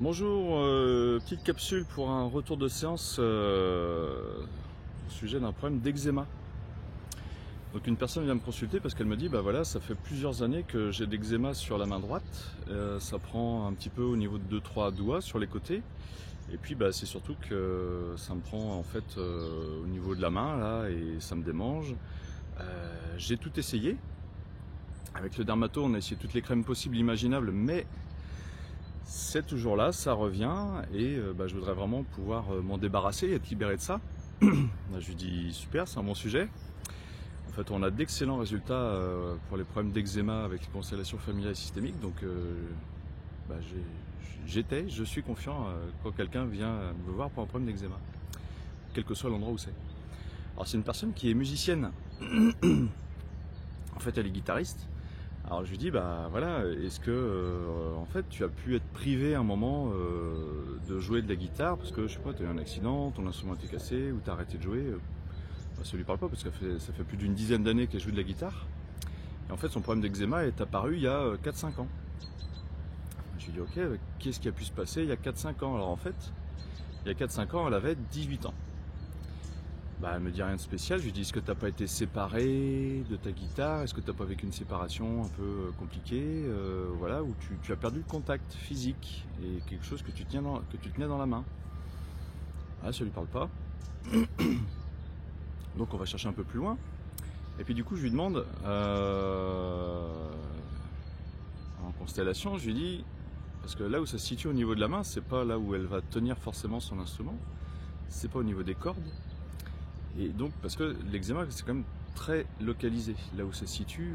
Bonjour, petite capsule pour un retour de séance au sujet d'un problème d'eczéma. Donc une personne vient me consulter parce qu'elle me dit, bah voilà, ça fait plusieurs années que j'ai d'eczéma sur la main droite, ça prend un petit peu au niveau de 2-3 doigts sur les côtés, et puis bah, c'est surtout que ça me prend en fait au niveau de la main là et ça me démange. J'ai tout essayé, avec le dermato on a essayé toutes les crèmes possibles imaginables, mais c'est toujours là, ça revient et bah, je voudrais vraiment pouvoir m'en débarrasser et être libéré de ça. Là, je lui dis super, c'est un bon sujet. En fait, on a d'excellents résultats pour les problèmes d'eczéma avec les constellations familiales et systémiques. Donc, bah, je suis confiant quand quelqu'un vient me voir pour un problème d'eczéma, quel que soit l'endroit où c'est. Alors, c'est une personne qui est musicienne. En fait, elle est guitariste. Alors je lui dis, bah voilà, est-ce que en fait tu as pu être privé un moment de jouer de la guitare parce que je sais pas, tu as eu un accident, ton instrument était cassé ou tu as arrêté de jouer. Bah, ça lui parle pas parce que ça fait plus d'une dizaine d'années qu'elle joue de la guitare. Et en fait son problème d'eczéma est apparu il y a 4-5 ans. Je lui dis ok, qu'est-ce qui a pu se passer il y a 4-5 ans? Alors en fait, il y a 4-5 ans elle avait 18 ans. Bah, elle me dit rien de spécial, je lui dis est-ce que tu n'as pas été séparé de ta guitare, est-ce que tu n'as pas vécu une séparation un peu compliquée, voilà, où tu as perdu le contact physique et quelque chose que tu tenais dans la main. Ah, ça lui parle pas. Donc on va chercher un peu plus loin. Et puis du coup je lui demande, en constellation, je lui dis, parce que là où ça se situe au niveau de la main, c'est pas là où elle va tenir forcément son instrument, c'est pas au niveau des cordes. Et donc, parce que l'eczéma, c'est quand même très localisé. Là où ça se situe,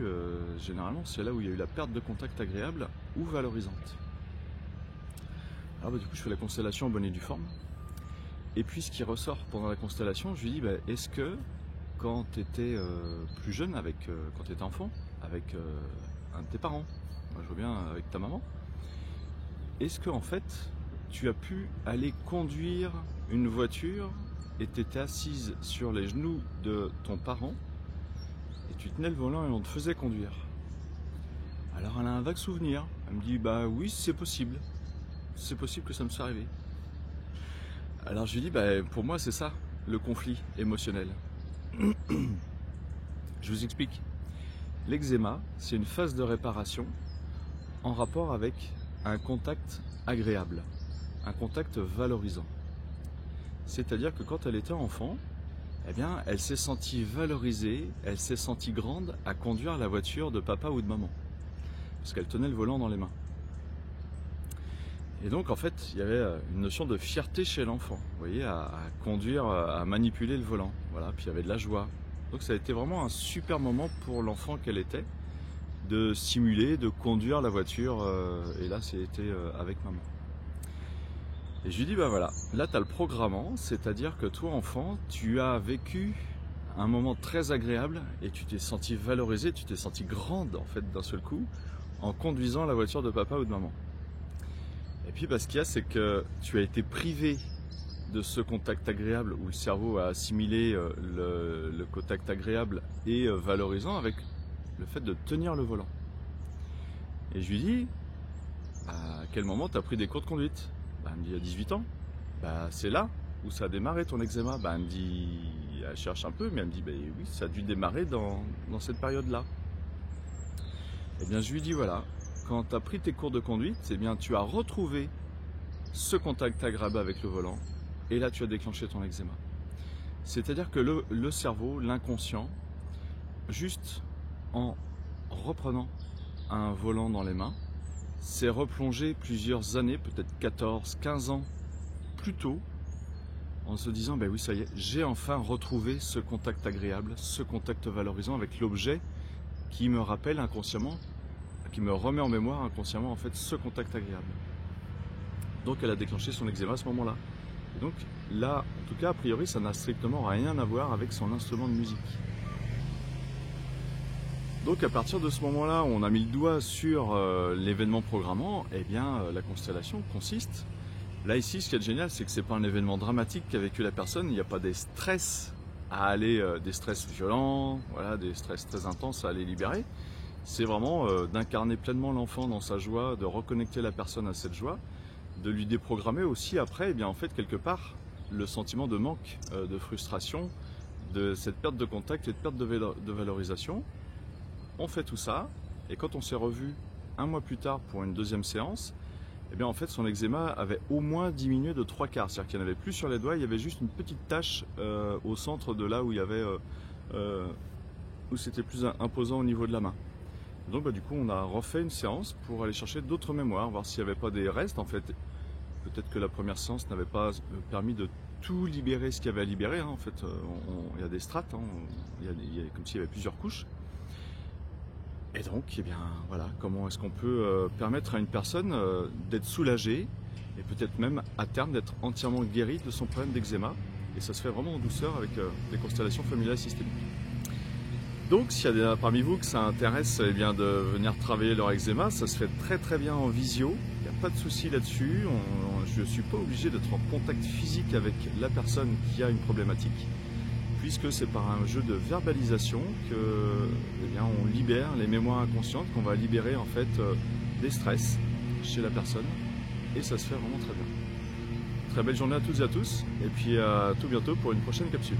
généralement, c'est là où il y a eu la perte de contact agréable ou valorisante. Alors, bah, du coup, je fais la constellation en bonne et due forme. Et puis, ce qui ressort pendant la constellation, je lui dis, bah, est-ce que quand tu étais plus jeune, quand tu étais enfant, avec un de tes parents, moi, je vois bien avec ta maman, est-ce que en fait, tu as pu aller conduire une voiture et tu étais assise sur les genoux de ton parent et tu tenais le volant et on te faisait conduire? Alors elle a un vague souvenir, elle me dit bah oui c'est possible que ça me soit arrivé. Alors je lui dis bah pour moi c'est ça le conflit émotionnel. Je vous explique, l'eczéma c'est une phase de réparation en rapport avec un contact agréable, un contact valorisant. C'est-à-dire que quand elle était enfant, eh bien, elle s'est sentie valorisée, elle s'est sentie grande à conduire la voiture de papa ou de maman. Parce qu'elle tenait le volant dans les mains. Et donc, en fait, il y avait une notion de fierté chez l'enfant, vous voyez, à conduire, à manipuler le volant. Voilà, puis il y avait de la joie. Donc ça a été vraiment un super moment pour l'enfant qu'elle était, de simuler, de conduire la voiture, et là, c'était avec maman. Et je lui dis, bah voilà, là tu as le programmant, c'est-à-dire que toi enfant, tu as vécu un moment très agréable et tu t'es senti valorisé, tu t'es senti grande en fait d'un seul coup en conduisant la voiture de papa ou de maman. Et puis bah, ce qu'il y a, c'est que tu as été privé de ce contact agréable où le cerveau a assimilé le contact agréable et valorisant avec le fait de tenir le volant. Et je lui dis, à quel moment tu as pris des cours de conduite? Bah, elle me dit à 18 ans. Bah, c'est là où ça a démarré ton eczéma. Bah, elle me dit, elle cherche un peu, mais elle me dit, bah, oui, ça a dû démarrer dans cette période-là. Et bien, je lui dis, voilà, quand tu as pris tes cours de conduite, eh bien, tu as retrouvé ce contact agréable avec le volant, et là, tu as déclenché ton eczéma. C'est-à-dire que le cerveau, l'inconscient, juste en reprenant un volant dans les mains, s'est replongé plusieurs années, peut-être 14, 15 ans plus tôt, en se disant, ben oui, ça y est, j'ai enfin retrouvé ce contact agréable, ce contact valorisant avec l'objet qui me rappelle inconsciemment, qui me remet en mémoire inconsciemment en fait ce contact agréable. Donc elle a déclenché son eczéma à ce moment-là. Et donc là, en tout cas, a priori, ça n'a strictement rien à voir avec son instrument de musique. Donc à partir de ce moment-là, on a mis le doigt sur l'événement programmant, et bien la constellation consiste. Là ici, ce qui est génial, c'est que c'est pas un événement dramatique qu'a vécu la personne, il n'y a pas des stress à aller, des stress violents, voilà, des stress très intenses à aller libérer. C'est vraiment d'incarner pleinement l'enfant dans sa joie, de reconnecter la personne à cette joie, de lui déprogrammer aussi après, eh bien, en fait, quelque part, le sentiment de manque, de frustration, de cette perte de contact et de perte de valorisation. On fait tout ça, et quand on s'est revu un mois plus tard pour une deuxième séance, eh bien en fait son eczéma avait au moins diminué de 3/4, c'est-à-dire qu'il n'y en avait plus sur les doigts, il y avait juste une petite tache au centre de là où il y avait où c'était plus imposant au niveau de la main. Donc du coup on a refait une séance pour aller chercher d'autres mémoires, voir s'il n'y avait pas des restes en fait. Peut-être que la première séance n'avait pas permis de tout libérer ce qu'il y avait à libérer, hein. En fait il y a des strates, hein. Il y a comme s'il y avait plusieurs couches. Et donc, eh bien, voilà, comment est-ce qu'on peut permettre à une personne d'être soulagée et peut-être même à terme d'être entièrement guérie de son problème d'eczéma. Et ça se fait vraiment en douceur avec les constellations familiales systémiques. Donc, s'il y a parmi vous que ça intéresse eh bien, de venir travailler leur eczéma, ça se fait très très bien en visio. Il n'y a pas de souci là-dessus. Je ne suis pas obligé d'être en contact physique avec la personne qui a une problématique, puisque c'est par un jeu de verbalisation que eh bien, on libère les mémoires inconscientes, qu'on va libérer en fait des stress chez la personne, et ça se fait vraiment très bien. Très belle journée à toutes et à tous, et puis à tout bientôt pour une prochaine capsule.